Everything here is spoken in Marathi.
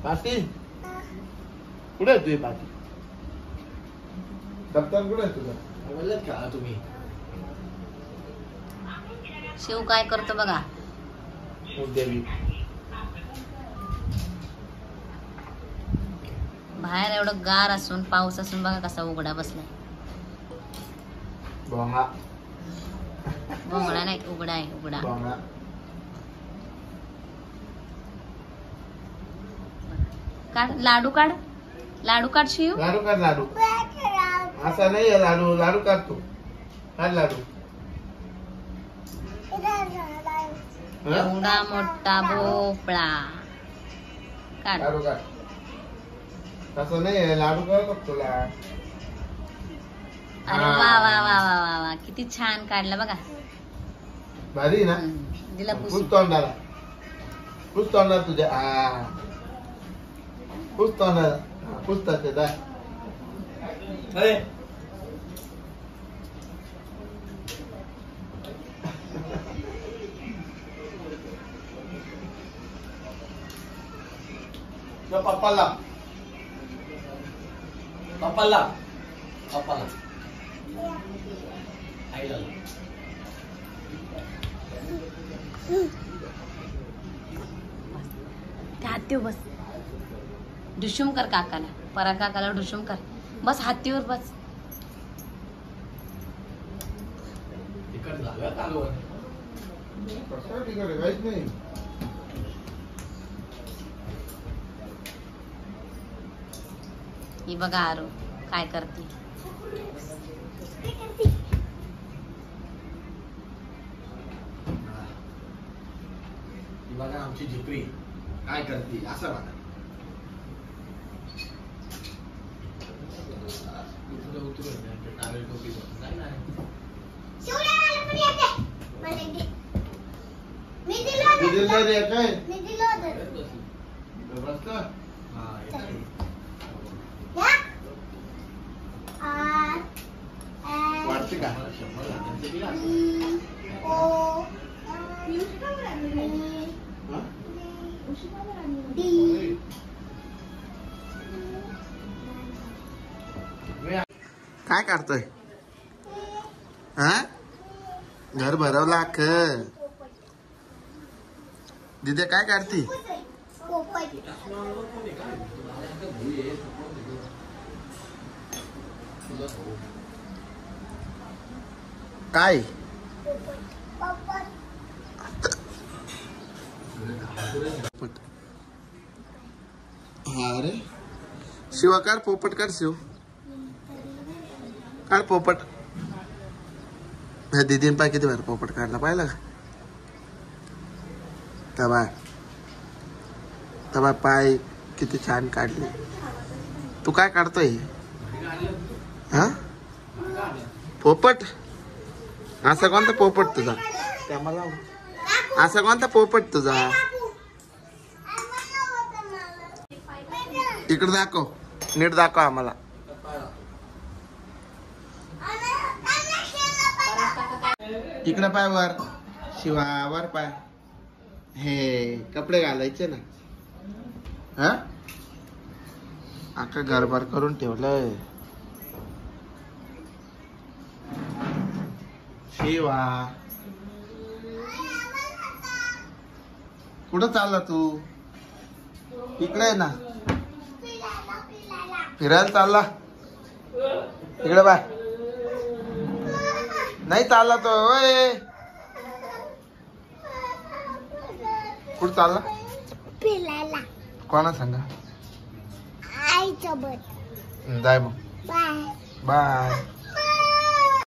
पाटी कुठे तुझी पाटी? दप्तर कुठे तुझं? खेळा तुम्ही. शिव काय करतो बघा. देवी बाहेर एवढं गार असून पाऊस असून बघा कसा उघडा बसलाय. भोंगा भोंगडा नाही, उघडा आहे उघडा. भोंगा काढ लाडू, काढ लाडू, काढ शिव. लाडू काढ. लाडू असा नाही आहे. लाडू लाडू काढतो. काढ लाडू. एवढा मोठा भोपळा काढ. लाडू काढ. तसं नाही आहे. लाडू काढ तुला. अरे वा वा वा वा वा वा, किती छान काढला बघा. भारी ना. दिला पुस पुसून. तोंडाला. पुस तोंडाला तुझ्या. पुस तोंडाला. पुसतात ते दाय. अरे पप्पाला पप्पाला पप्पाला आईला त्या हातीवर बस. डुशुम कर काकाला, परा काकाला डुशुम कर. बस हातीवर बस. ही बघा आरू काय करते. बघा आमची झिपरी काय करते. असं बघा. वाटते का? काय काढतोय? हा घर भरवला अख्ख. दिदे काय काढती? काय अरे शिवा काढ. पोपट काढ. शिव काढ पोपट. दीदीन पाय किती बार पोपट काढला पाहिलं का? तबा पाय किती छान काढले. तू काय काढतोय? हा पोपट. असा कोणता पोपट तुझा? असा कोणता पोपट तुझा? इकडे दाखव. नीट दाखव आम्हाला. इकडे पाय वर. शिवा वर पाय. हे कपडे घालायचे ना. हा अख्खा घरभर करून ठेवलंय. शिवा कुठं चालला तू? इकडे आहे ना. फिरायला चालला. इकडे बाय. नाही चालला तो. ओय कुठं चालला? फिरायला. कोणा सांगा? आईसोबत. जाय मग. Bye bye.